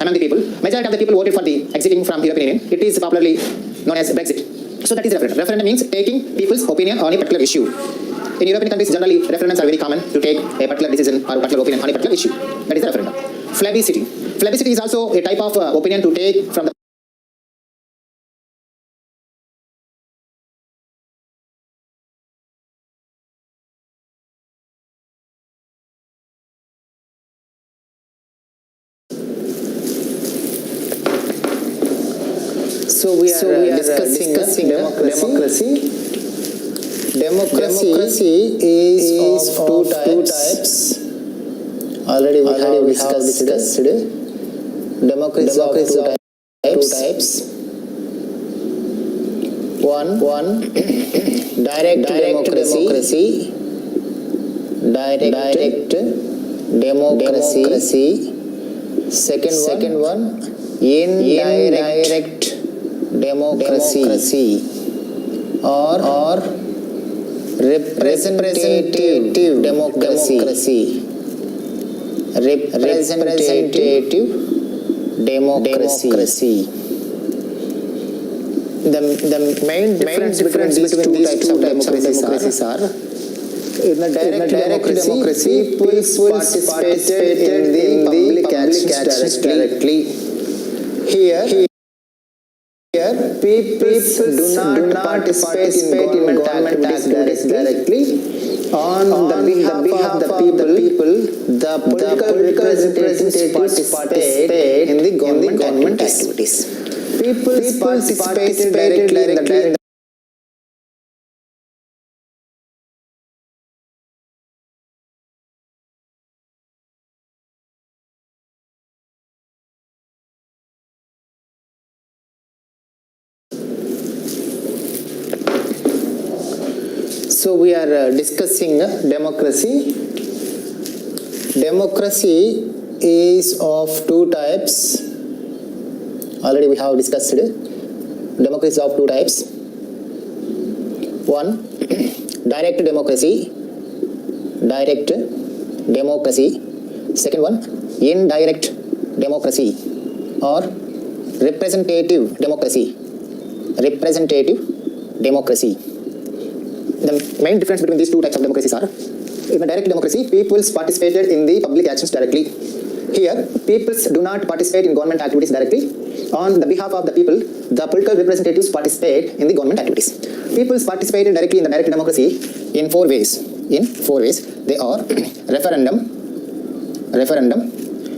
[SPEAKER 1] among the people. Majority of the people voted for the exiting from European Union. It is popularly known as Brexit. So that is referendum. Referendum means taking people's opinion on a particular issue. In European countries, generally, referendums are very common to take a particular decision or a particular opinion on a particular issue. That is the referendum. Plebiscite. Plebiscite is also a type of opinion to take from the
[SPEAKER 2] So we are discussing democracy. Democracy is of two types. Already we have discussed. Democracy is of two types. One direct democracy. Direct democracy. Second one indirect democracy or representative democracy. Representative democracy. The main difference between these two types of democracies are in the direct democracy, people participated in the public actions directly. Here, people do not participate in government activities directly. On the behalf of the people, the political representatives participate in the government activities. People participated directly in the So we are discussing democracy. Democracy is of two types. Already we have discussed it. Democracy is of two types. One, direct democracy. Second one, indirect democracy or representative democracy. The main difference between these two types of democracies are, in the direct democracy, people participated in the public actions directly. Here, people do not participate in government activities directly. On the behalf of the people, the political representatives participate in the government activities. People participated directly in the direct democracy in four ways. They are referendum,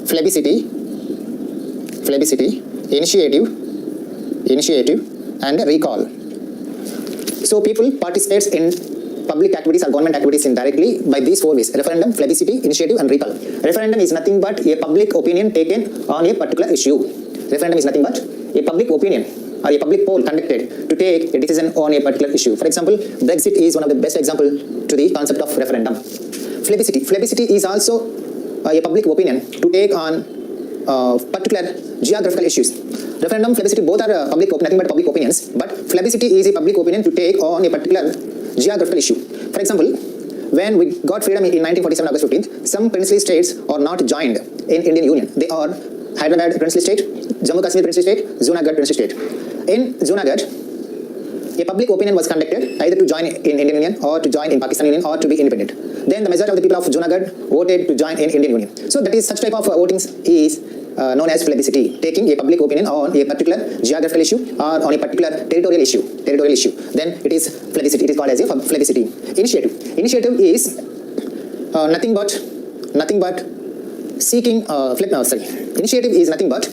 [SPEAKER 2] plebiscite, initiative, and recall. So people participate in public activities or government activities indirectly by these four ways: referendum, plebiscite, initiative, and recall. Referendum is nothing but a public opinion taken on a particular issue. Referendum is nothing but a public opinion or a public poll conducted to take a decision on a particular issue. For example, Brexit is one of the best examples to the concept of referendum. Plebiscite is also a public opinion to take on particular geographical issues. Referendum, plebiscite, both are nothing but public opinions, but plebiscite is a public opinion to take on a particular geographical issue. For example, when we got freedom in 1947 August 15th, some princely states are not joined in Indian Union. They are Hyderabad princely state, Jammu Kashmir princely state, Junagadh princely state. In Junagadh, a public opinion was conducted either to join in Indian Union or to join in Pakistan Union or to be independent. Then the majority of the people of Junagadh voted to join in Indian Union. So that is such type of votings is known as plebiscite, taking a public opinion on a particular geographical issue or on a particular territorial issue. Then it is plebiscite. It is called as a plebiscite. Initiative is nothing but seeking. Initiative is nothing but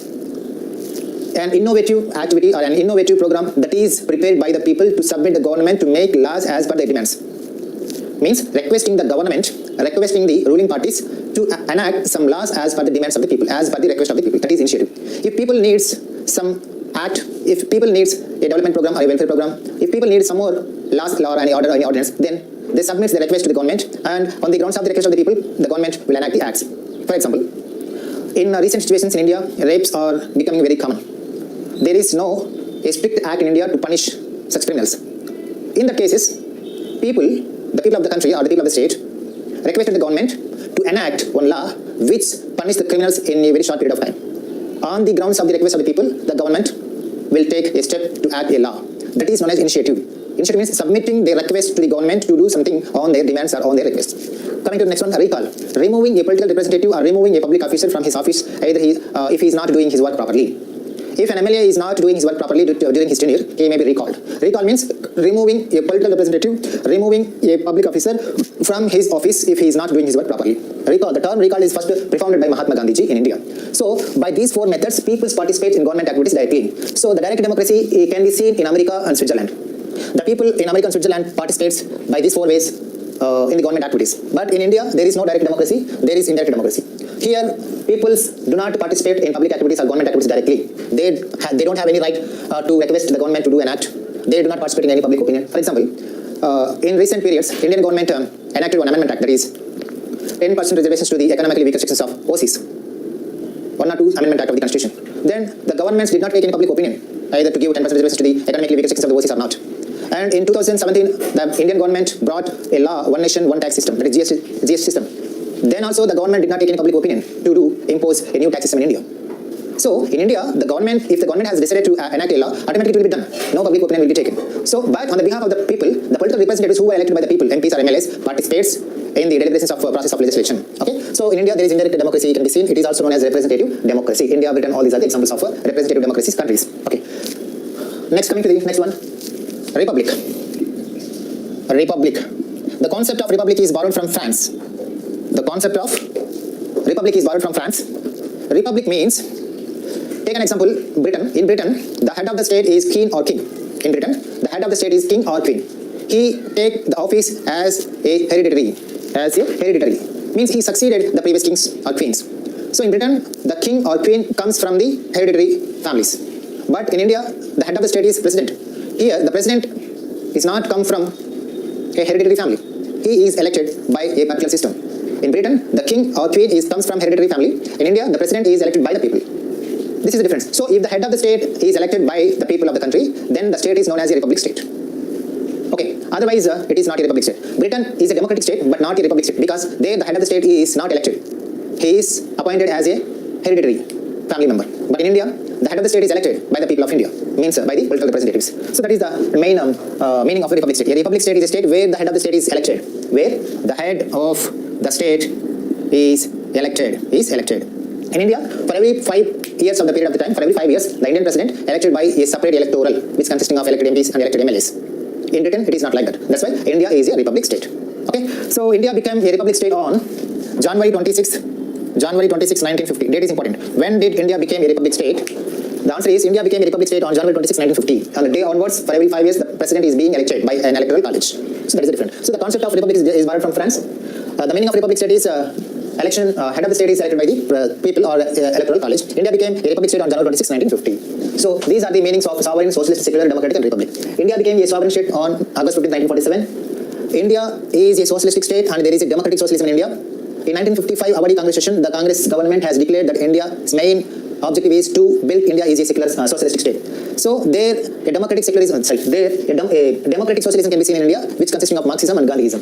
[SPEAKER 2] an innovative activity or an innovative program that is prepared by the people to submit the government to make laws as per their demands. Means requesting the ruling parties to enact some laws as per the demands of the people, as per the request of the people. That is initiative. If people needs some act, if people needs a development program or a welfare program, if people need some more law or any order or any ordinance, then they submit their request to the government, and on the grounds of the request of the people, the government will enact the acts. For example, in recent situations in India, rapes are becoming very common. There is no a strict act in India to punish such criminals. In that cases, the people of the country or the people of the state requested the government to enact one law which punish the criminals in a very short period of time. On the grounds of the request of the people, the government will take a step to act a law. That is known as initiative. Initiative means submitting their request to the government to do something on their demands or on their requests. Coming to the next one, recall. Removing a political representative or removing a public officer from his office either if he is not doing his work properly. If an MLA is not doing his work properly during his tenure, he may be recalled. Recall means removing a political representative, removing a public officer from his office if he is not doing his work properly. Recall. The term recall is first propounded by Mahatma Gandhi in India. So, by these four methods, people participate in government activities directly. So, the direct democracy can be seen in America and Switzerland. The people in America and Switzerland participates by these four ways in the government activities. But in India, there is no direct democracy, there is indirect democracy. Here, people do not participate in public activities or government activities directly. They don't have any right to request the government to do an act. They do not participate in any public opinion. For example, in recent periods, Indian government enacted one amendment act, that is 10% reservations to the economically weaker sections of OCs. 1 or 2 amendment act of the constitution. Then the governments did not take any public opinion either to give 10% reservations to the economically weaker sections of the OCs or not. And in 2017, the Indian government brought a law, one nation, one tax system, that is GST system. Then also the government did not take any public opinion to impose a new tax system in India. So in India, if the government has decided to enact a law, automatically it will be done. No public opinion will be taken. So, but on the behalf of the people, the political representatives who were elected by the people, MPs or MLAs, participates in the deliberations of process of legislation. Okay. So in India, there is indirect democracy. It can be seen. It is also known as representative democracy. India, Britain, all these are the examples of representative democracies countries. Okay. Next, coming to the next one, republic. Republic. The concept of republic is borrowed from France. The concept of republic is borrowed from France. Republic means, take an example, Britain. In Britain, the head of the state is king or king. In Britain, the head of the state is king or queen. He take the office as a hereditary. Means he succeeded the previous kings or queens. So in Britain, the king or queen comes from the hereditary families. But in India, the head of the state is president. Here, the president is not come from a hereditary family. He is elected by a patriarchal system. In Britain, the king or queen comes from hereditary family. In India, the president is elected by the people. This is the difference. So if the head of the state is elected by the people of the country, then the state is known as a republic state. Okay. Otherwise, it is not a republic state. Britain is a democratic state, but not a republic state, because there the head of the state is not elected. He is appointed as a hereditary family member. But in India, the head of the state is elected by the people of India, means by the political representatives. So that is the main meaning of a republic state. A republic state is a state where the head of the state is elected, where the head of the state is elected. In India, for every 5 years of the period of the time, for every 5 years, the Indian president elected by a separate electoral, which consisting of elected MPs and elected MLAs. In Britain, it is not like that. That's why India is a republic state. Okay, so India became a republic state on January 26, 1950. Date is important. When did India become a republic state? The answer is India became a republic state on January 26, 1950. On the day onwards, for every 5 years, the president is being elected by an electoral college. So that is different. So the concept of republic is borrowed from France. The meaning of republic state is election, head of the state is elected by the people or electoral college. India became a republic state on January 26, 1950. So these are the meanings of sovereign, socialist, secular, democratic and republic. India became a sovereign state on August 15, 1947. India is a socialistic state and there is a democratic socialism in India. In 1955 Awadi Congress session, the Congress government has declared that India's main objective is to build India is a secular socialistic state. So there a democratic secularism, a democratic socialism can be seen in India, which consisting of Marxism and Gandhiism.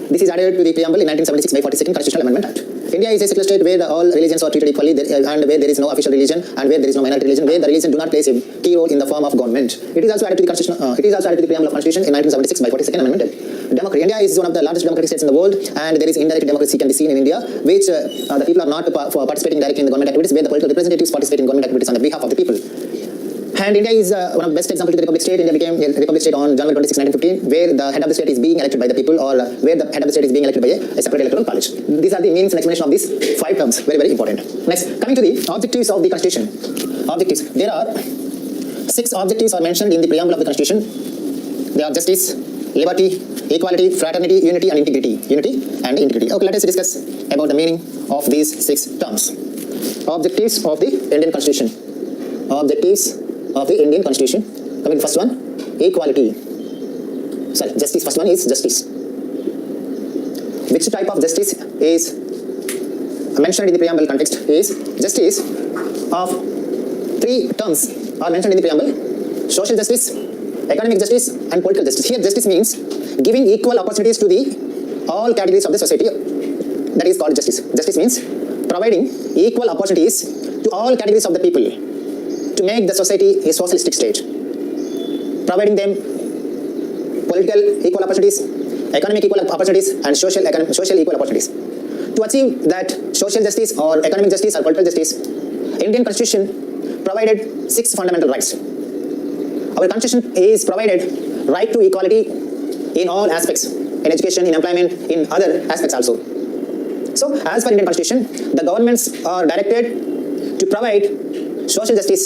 [SPEAKER 2] This is added to the preamble in 1976 by 42nd Constitutional Amendment Act. India is a secular state where all religions are treated equally and where there is no official religion and where there is no minority religion, where the religion do not play a key role in the form of government. It is also added to the Constitution. It is also added to the preamble of Constitution in 1976 by 42nd Amendment Act. Democracy. India is one of the largest democratic states in the world, and there is indirect democracy can be seen in India, which the people are not participating directly in the government activities, where the political representatives participate in government activities on the behalf of the people. And India is one of the best examples to the republic state. India became a republic state on January 26, 1915, where the head of the state is being elected by the people, or where the head of the state is being elected by a separate electoral college. These are the meanings and explanation of these 5 terms. Very, very important. Next, coming to the objectives of the Constitution. Objectives. There are 6 objectives are mentioned in the preamble of the Constitution. They are justice, liberty, equality, fraternity, unity and integrity. Unity and integrity. Okay, let us discuss about the meaning of these 6 terms. Objectives of the Indian Constitution. Objectives of the Indian Constitution. Coming to first one, equality. Sorry, justice. First one is justice. Which type of justice is mentioned in the preamble context is justice of three terms are mentioned in the preamble: social justice, economic justice, and political justice. Here, justice means giving equal opportunities to the all categories of the society. That is called justice. Justice means providing equal opportunities to all categories of the people to make the society a socialistic state, providing them political equal opportunities, economic equal opportunities, and social equal opportunities. To achieve that social justice or economic justice or political justice, Indian Constitution provided 6 fundamental rights. Our Constitution is provided right to equality in all aspects, in education, in employment, in other aspects also. So, as per Indian Constitution, the governments are directed to provide social justice,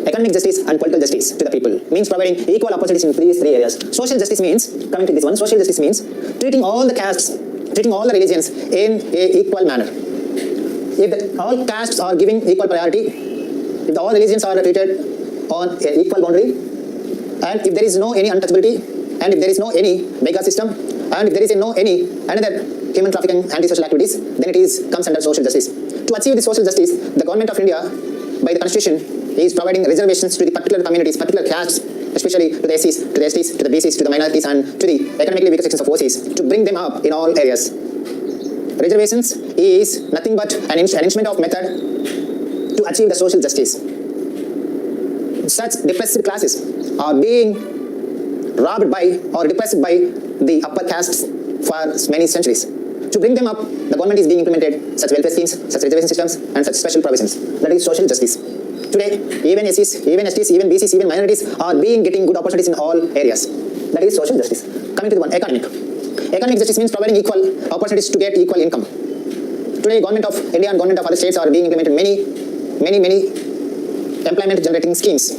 [SPEAKER 2] economic justice, and political justice to the people. Means providing equal opportunities in these 3 areas. Social justice means, coming to this one, social justice means treating all the castes, treating all the religions in a equal manner. If all castes are giving equal priority, if all religions are treated on an equal boundary, and if there is no any untouchability, and if there is no any mega system, and if there is no any another human trafficking, anti-social activities, then it is comes under social justice. To achieve the social justice, the government of India, by the Constitution, is providing reservations to the particular communities, particular castes, especially to the SCs, to the STs, to the BCs, to the minorities, and to the economically weaker sections of OCs, to bring them up in all areas. Reservations is nothing but an instrument of method to achieve the social justice. Such depressed classes are being robbed by or depressed by the upper castes for many centuries. To bring them up, the government is being implemented such welfare schemes, such reservation systems, and such special provisions. That is social justice. Today, even SCs, even STs, even BCs, even minorities are being getting good opportunities in all areas. That is social justice. Coming to the one, economic. Economic justice means providing equal opportunities to get equal income. Today, government of India and government of other states are being implemented many employment generating schemes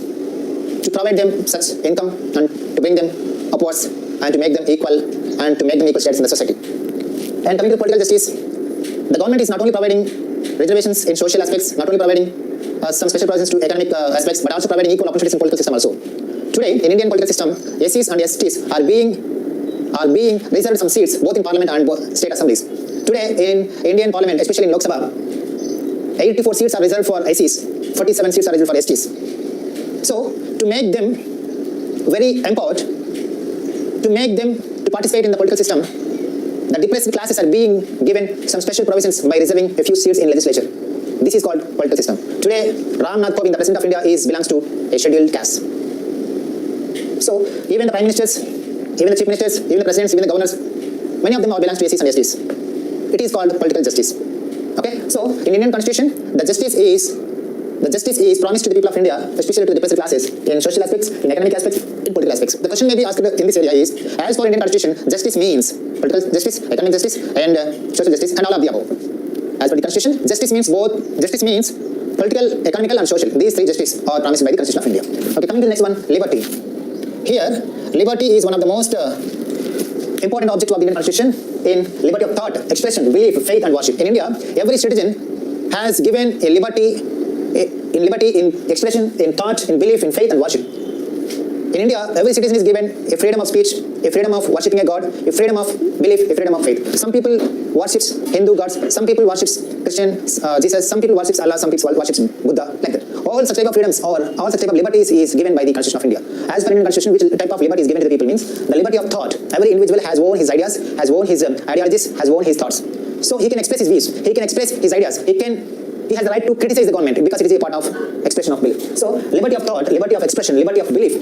[SPEAKER 2] to provide them such income and to bring them upwards and to make them equal and to make them equal status in the society. And coming to political justice, the government is not only providing reservations in social aspects, not only providing some special provisions to economic aspects, but also providing equal opportunities in political system also. Today, in Indian political system, SCs and STs are being reserved some seats both in parliament and state assemblies. Today, in Indian parliament, especially in Lok Sabha, 84 seats are reserved for SCs, 47 seats are reserved for STs. So, to make them very empowered, to make them to participate in the political system, the depressed classes are being given some special provisions by reserving a few seats in legislature. This is called political system. Today, Ram Nath Kovind, the President of India, belongs to a scheduled caste. So, even the prime ministers, even the chief ministers, even the presidents, even the governors, many of them are belongs to SCs and STs. It is called political justice. Okay, so in Indian Constitution, the justice is promised to the people of India, especially to the depressed classes, in social aspects, in economic aspects, in political aspects. The question may be asked in this area is, as for Indian Constitution, justice means political justice, economic justice, and social justice, and all of the above. As per the Constitution, justice means both. Justice means political, economical, and social. These 3 justice are promised by the Constitution of India. Okay, coming to the next one, liberty. Here, liberty is one of the most important objects of the Indian Constitution in liberty of thought, expression, belief, faith, and worship. In India, every citizen has given a liberty in expression, in thought, in belief, in faith, and worship. In India, every citizen is given a freedom of speech, a freedom of worshipping a god, a freedom of belief, a freedom of faith. Some people worships Hindu gods, some people worships Christian Jesus, some people worships Allah, some people worships Buddha, like that. All such type of freedoms or all such type of liberties is given by the Constitution of India. As per Indian Constitution, which type of liberty is given to the people means the liberty of thought. Every individual has own his ideas, has own his ideologies, has own his thoughts. So he can express his views, he can express his ideas, he has the right to criticize the government because it is a part of expression of belief. So liberty of thought, liberty of expression, liberty of belief,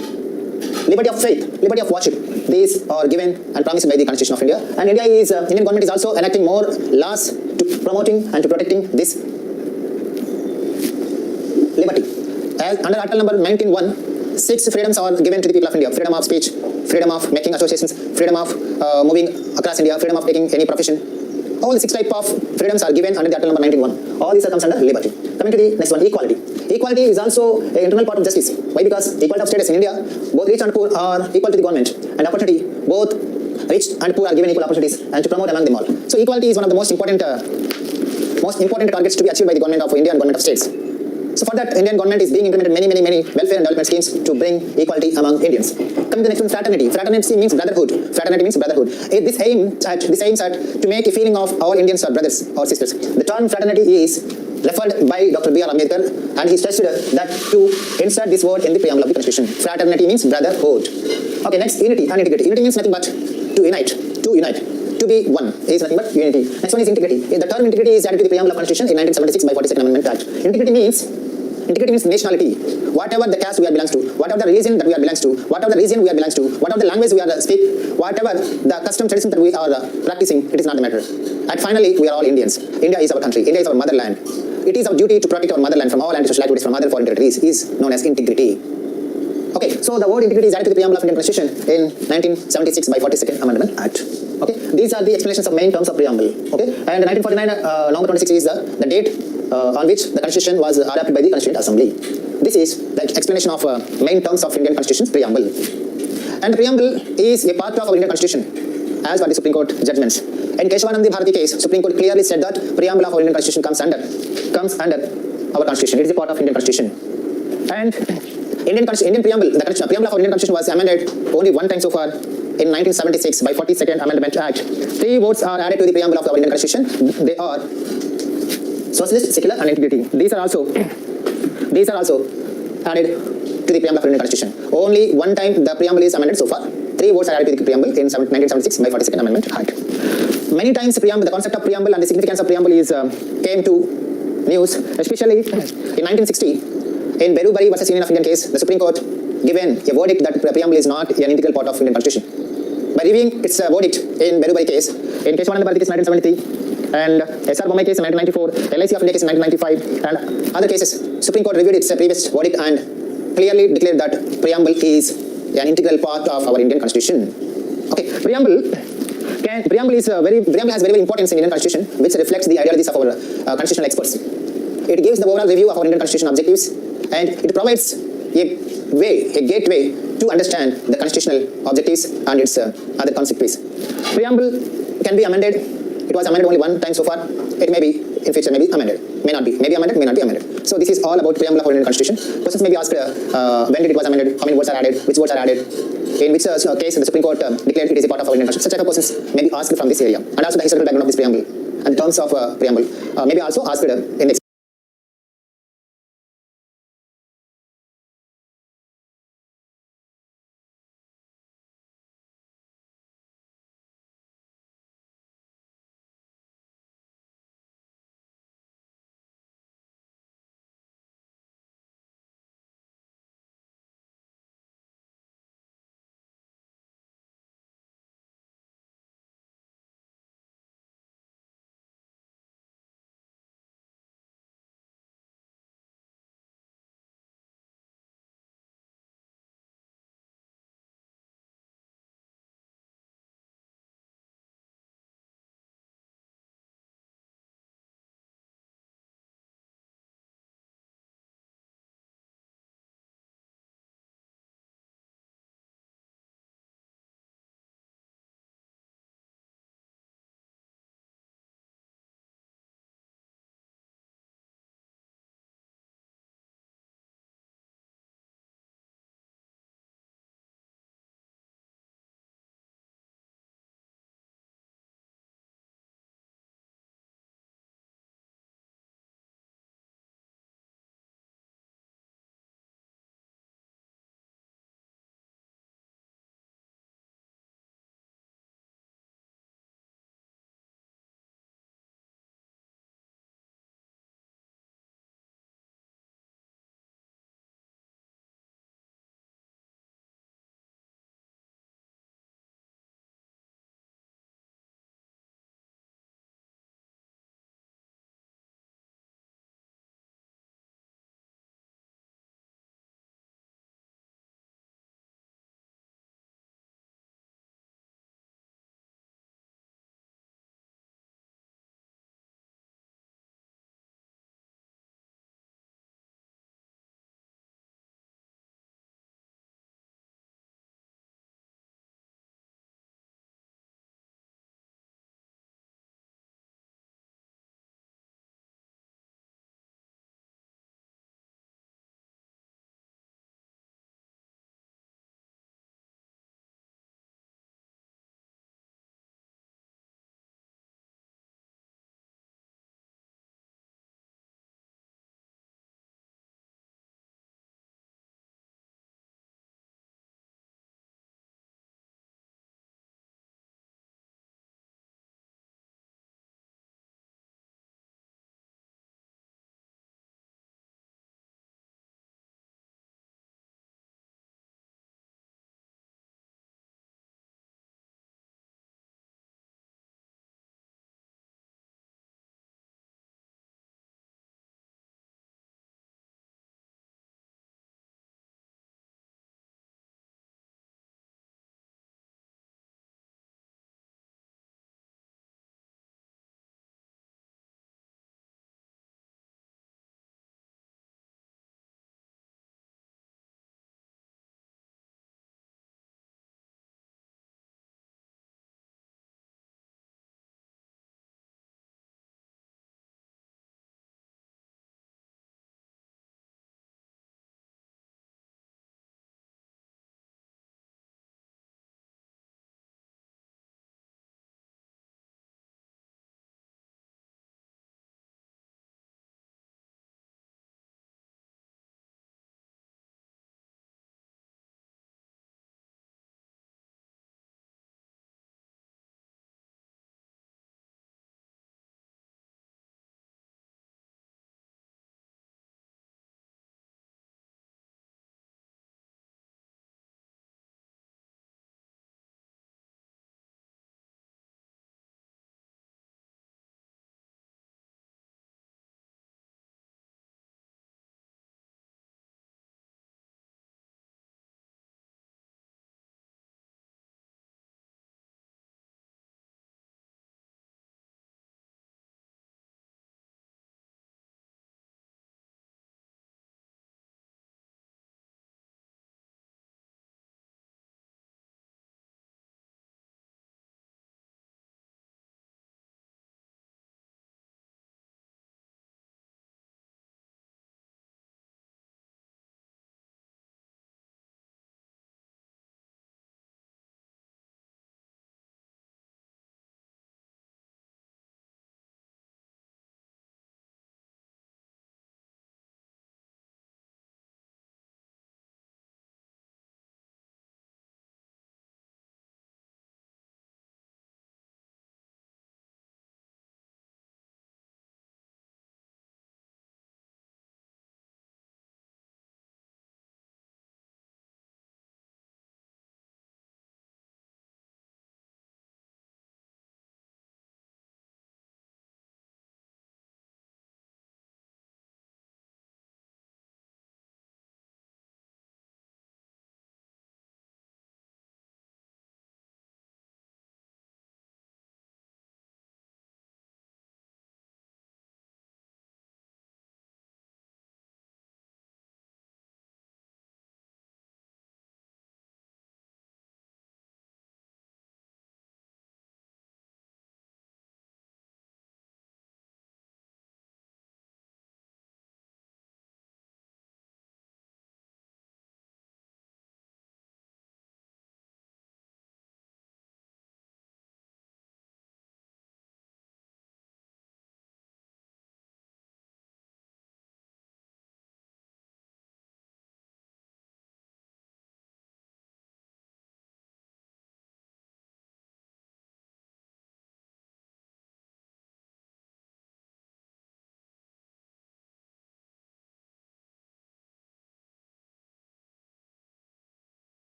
[SPEAKER 2] liberty of faith, liberty of worship, these are given and promised by the Constitution of India. And Indian government is also enacting more laws to promoting and to protecting this liberty. As under Article number 19(1), 6 freedoms are given to the people of India: freedom of speech, freedom of making associations, freedom of moving across India, freedom of taking any profession. All the 6 type of freedoms are given under the Article number 19(1). All these comes under liberty. Coming to the next one, equality. Equality is also an internal part of justice. Why? Because equality of status in India, both rich and poor are equal to the government, and opportunity, both rich and poor are given equal opportunities, and to promote among them all. So equality is one of the most important targets to be achieved by the government of India and government of states. So for that, Indian government is being implemented many welfare and development schemes to bring equality among Indians. Coming to the next one, fraternity. Fraternity means brotherhood. Fraternity means brotherhood. This aims at to make a feeling of all Indians are brothers or sisters. The term fraternity is referred by Dr. B.R. Ambedkar, and he stressed that to insert this word in the preamble of the Constitution. Fraternity means brotherhood. Okay, next, unity and integrity. Unity means nothing but to unite. To be one is nothing but unity. Next one is integrity. The term integrity is added to the preamble of Constitution in 1976 by 42nd Amendment Act. Integrity means nationality. Whatever the caste we are belongs to, whatever the religion that we are belongs to, whatever the region we are belongs to, whatever the language we are speak, whatever the custom tradition that we are practicing, it is not the matter. And finally, we are all Indians. India is our country. India is our motherland. It is our duty to protect our motherland from all antisocial activities from other foreign territories is known as integrity. Okay, so the word integrity is added to the preamble of Indian Constitution in 1976 by 42nd Amendment Act. Okay, these are the explanations of main terms of preamble. Okay, and 1949 November 26 is the date on which the Constitution was adopted by the Constituent Assembly. This is the explanation of main terms of Indian Constitution's preamble. And the preamble is a part of our Indian Constitution as per the Supreme Court judgments. In Keshavanandi Bharati case, Supreme Court clearly said that preamble of our Indian Constitution comes under our Constitution. It is a part of Indian Constitution. And Indian preamble, the preamble of our Indian Constitution was amended only one time so far in 1976 by 42nd Amendment Act. 3 words are added to the preamble of our Indian Constitution. They are socialist, secular, and integrity. These are also added to the preamble of our Indian Constitution. Only one time the preamble is amended so far. 3 words are added to the preamble in 1976 by 42nd Amendment Act. Many times the concept of preamble and the significance of preamble is came to news, especially in 1960 in Berubari versus Union of Indian case. The Supreme Court given a verdict that preamble is not an integral part of Indian Constitution. By reviewing its verdict in Berubari case, in Keshavananda Bharati case 1973, and S.R. Bommai case in 1994, LIC of India case in 1995, and other cases, Supreme Court reviewed its previous verdict and clearly declared that preamble is an integral part of our Indian Constitution. Okay, preamble has very importance in Indian Constitution, which reflects the ideologies of our constitutional experts. It gives the overall review of our Indian Constitution objectives, and it provides a gateway to understand the constitutional objectives and its other consequences. Preamble can be amended. It was amended only one time so far. It may be in future, may be amended, may not be, may be amended, may not be amended. So this is all about preamble of our Indian Constitution. Questions may be asked: when did it was amended? How many words are added? Which words are added? In which case the Supreme Court declared it is a part of our Indian Constitution? Such type of questions may be asked from this area, and also the historical background of this preamble and the terms of preamble may be also asked in the